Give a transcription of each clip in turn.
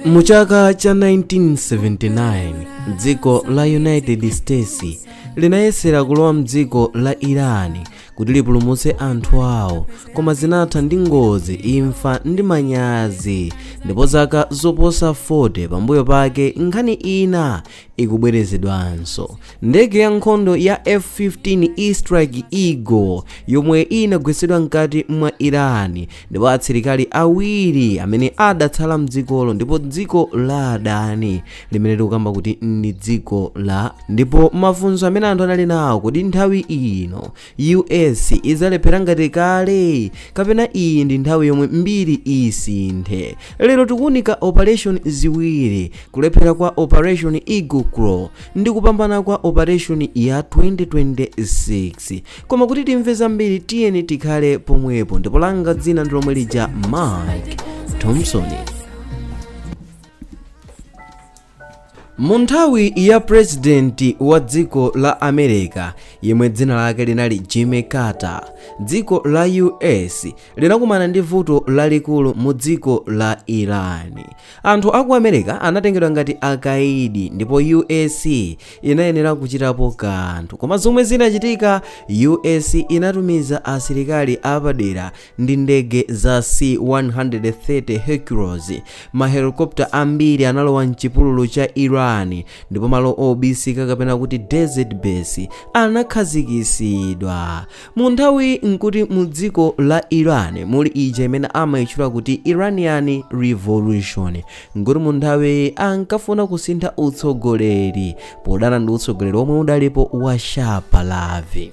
Mu chaka cha 1979 dziko la United States linayesera kulowa mdziko la Iran kuti lipulumutse anthu awo, koma zinatha ndi ngozi, imfa ndi manyazi. Ndipo zaka zoposa 40 pambuyo pake nkhani ina ikubwerezedwanso. Ndege ya nkhondo ya F-15 Strike Eagle yomwe inagwetsedwa mkati mwa Iran ndipo asilikali awiri amene adatsala mdzikolo, ndipo dziko la adani limene tikukamba kuti ndi dziko la, ndipo mafunso amene anthu anali nawo kuti nthawi ino US izalephera ngati kale kapena iyi ndi nthawi yomwe mbiri isinthe. Lero tikuunika operation ziwiri, kulephera kwa Operation Eagle Claw ndi kupambana kwa operation ya 2026. Koma kuti timve zambiri tiyeni tikhale pomwepo, ndipo langa dzina ndi lomwe lija Mike Thompson. Mu nthawi ya president wa dziko la America yemwe dzina lake linali Jimmy Carter, dziko la US linakumana ndi vuto lalikulu mu dziko la Iran. Anthu aku America anatengedwa ngati akaidi ndipo US inayenera kuchitapo kanthu, koma zomwe zinachitika, US inatumiza asilikali apadera ndi ndege za C-130 Hercules, mahelikopta ambiri analowa mchipululu cha Iran, ndipo malo obisika kapena kuti desert base anakhazikisidwa. Mu nthawi nkuti mu dziko la Iran muli ija imene amayitchula kuti Iranian Revolution, ngoti mu nthawi ankafuna kusintha utsogoleri podana ndi utsogoleri omwe udalipo wa Shah Pahlavi.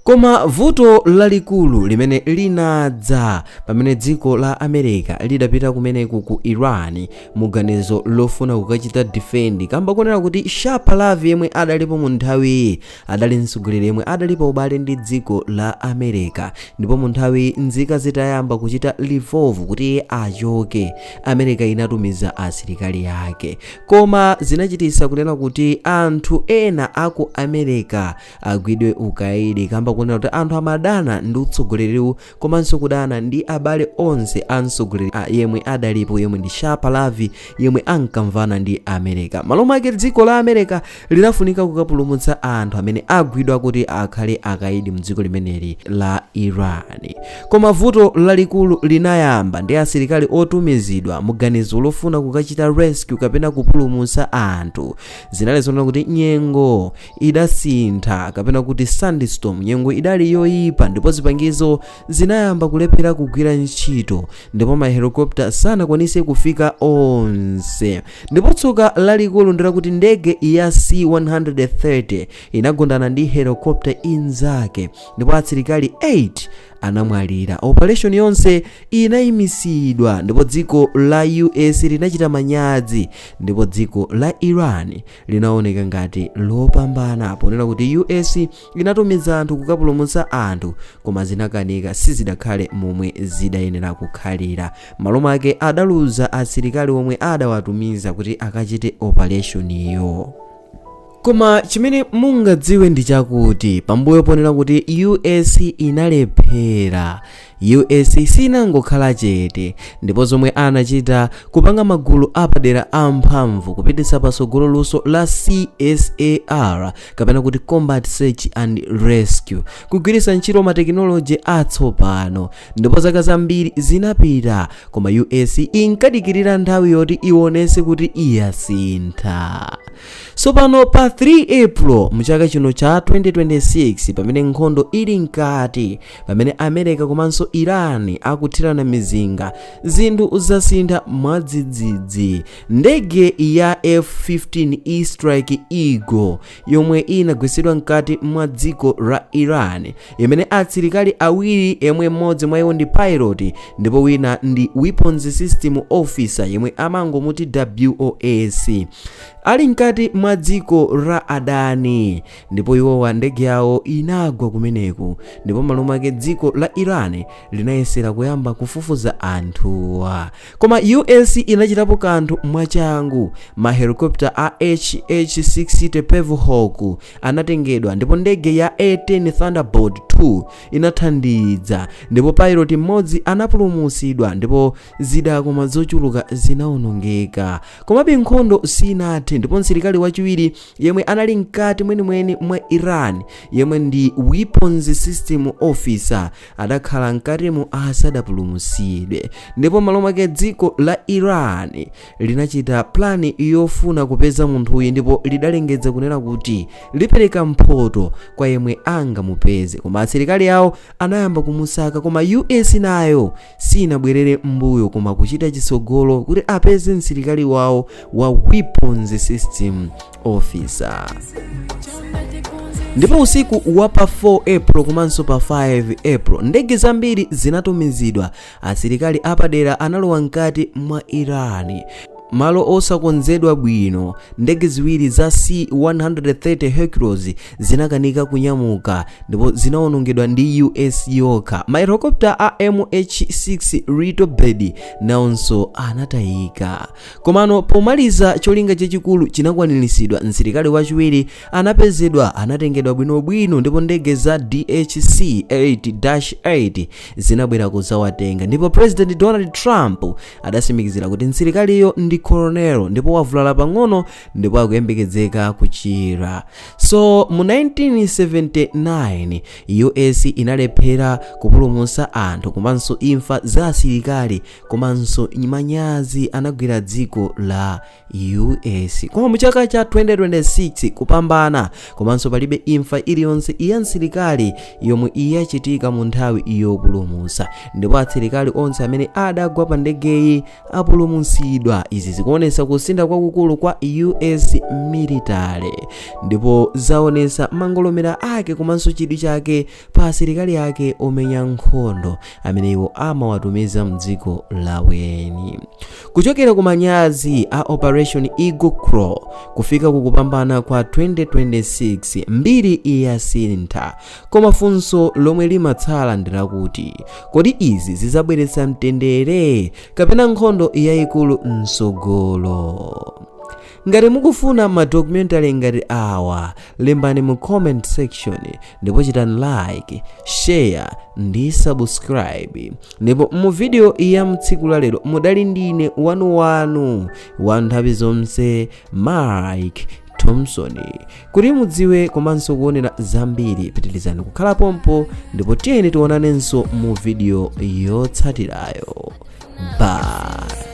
Koma vuto lalikulu limene linadza pamene dziko la America lidapita kumeneku ku Iran muganizo lofuna kukachita defend, kamba kunena kuti Shah Pahlavi yemwe adalipo mu nthawi adali mtsogoleri yemwe adalipo ubale ndi dziko la America, ndipo mu nthawi nzika zitayamba kuchita revolve kuti iye achoke, America inatumiza asilikali yake. Koma zinachitisa kunena kuti anthu ena aku America agwidwe ukaidi, kamba kunena kuti anthu amadana ndi utsogoleriwu komanso kudana ndi abale onse a mtsogoleri yemwe adalipo yemwe ndi Shah Pahlavi yemwe ankamvana ndi America. Malo mwake dziko la America linafunika kukapulumutsa anthu amene agwidwa kuti akhale akaidi mdziko limeneli la Iran. Koma vuto lalikulu linayamba ndi asilikali otumizidwa muganizo lofuna kukachita rescue kapena kupulumutsa anthu. Zinali zonena kuti nyengo idasintha kapena kuti sandstorm, nyengo idali yoyipa, ndipo zipangizo zinayamba kulephera kugwira ntchito, ndipo mahelikopta sanakwanise kufika onse. Ndipo tsoka lalikulu ndira kuti ndege ya C-130 inagondana ndi helikopta inzake, ndipo asilikali 8 anamwalira. Operation yonse inayimisidwa, ndipo dziko la US linachita manyazi, ndipo dziko la Iran linaoneka ngati lopambana ponena kuti US inatumiza anthu kukapulumutsa anthu, koma zinakanika sizidakhale momwe zidayenera kukhalira. Malo mwake adaluza asilikali omwe adawatumiza kuti akachite operation iyo. Koma chimene mungadziwe ndi chakuti pambuyo ponena kuti US inalephera, US sinangokhala chete, ndipo zomwe anachita kupanga magulu apadera amphamvu kupititsa patsogolo luso la CSAR kapena kuti Combat Search and Rescue, kugwiritsa ntchito matekinoloji atsopano. Ndipo zaka zambiri zinapita, koma US inkadikirira nthawi yoti ionese kuti iyasintha. So pano pa 3 April mchaka chino cha 2026 pamene nkhondo ili nkati, pamene America komanso Iran akuthirana mizinga, zinthu zasintha mwadzidzidzi. Ndege ya F-15 Strike Eagle yomwe inagwetsedwa mkati mwa dziko la Iran, imene asilikali awiri yemwe mmodzi mwa iwo ndi pilot ndipo wina ndi weapons system officer yemwe amangomuti WOS. ali mkati mwa dziko la adani, ndipo iwowa ndege yawo inagwa kumeneku, ndipo malo mwake dziko la Iran linayesera kuyamba kufufuza anthuwa, koma US inachitapo kanthu mwachangu. Mahelikopta a HH-60 Pevhawk anatengedwa, ndipo ndege ya A-10 Thunderbolt 2 inathandiza, ndipo pilot mmodzi anapulumutsidwa, ndipo zidakoma zochuluka zinawonongeka. Komabe nkhondo sinathe, ndipo msilikali wachiwiri yemwe anali mkati mwenimweni mwa Iran yemwe ndi Weapons System Officer adakhala mkatimo asadapulumutsidwe, ndipo malo mwake dziko la Iran linachita plani yofuna kupeza munthuyu, ndipo lidalengeza kunena kuti lipereka mphoto kwa yemwe angamupeze, koma asilikali yawo anayamba kumusaka, koma US nayo sinabwerere mbuyo koma kuchita chisogolo kuti apeze msilikali wawo wa Weapons System Officer. Ndipo usiku wa pa 4 April komanso pa 5 April ndege zambiri zinatumizidwa. Asilikali apadera analowa mkati mwa Iran malo osakonzedwa bwino. Ndege ziwiri za C-130 Hercules zinakanika kunyamuka, ndipo zinawonongedwa ndi US yokha. Mahelikopta a MH-6 Littlebird nawonso anatayika. Komano pomaliza cholinga chachikulu chinakwaniritsidwa. Msilikali wachiwiri anapezedwa, anatengedwa bwinobwino, ndipo ndege za DHC-8-8 zinabwera kuzawatenga, ndipo President Donald Trump adasimikizira kuti msilikaliyo ndi colonel, ndipo wavulala pang'ono, ndipo akuyembekezeka kuchira. So mu 1979 US inalephera kupulumutsa anthu komanso imfa za asilikali komanso manyazi anagwira dziko la US. Koma mu chaka cha 2026 kupambana komanso palibe imfa iliyonse ya msilikali yomwe iyachitika mu nthawi yopulumutsa, ndipo asilikali onse amene adagwa pa ndegeyi apulumutsidwa. Izi zikuonesa kusintha kwakukulu kwa US military, ndipo zaonesa mangolomera ake komanso chidwi chake pa asilikali ake omenya nkhondo amene iwo amawatumiza mdziko laweni. Kuchokera ku manyazi a Operation Eagle Claw kufika kukupambana kwa 2026 mbiri yasintha, koma funso lomwe limatsala ndilakuti kodi izi zizabweretsa mtendere kapena nkhondo yayikulu msogolo? Ngati mukufuna ma documentary ngati awa, lembani mu comment section, ndipo chitani like, share ndi subscribe. Ndipo mu video ya mtsiku la lero mudali ndine wanu wa nthawi zonse Mike Thompson. Kuti mudziwe komanso kuonera zambiri, pitirizani kukhala pompo, ndipo tiyeni tionanenso mu video yotsatirayo. Bye.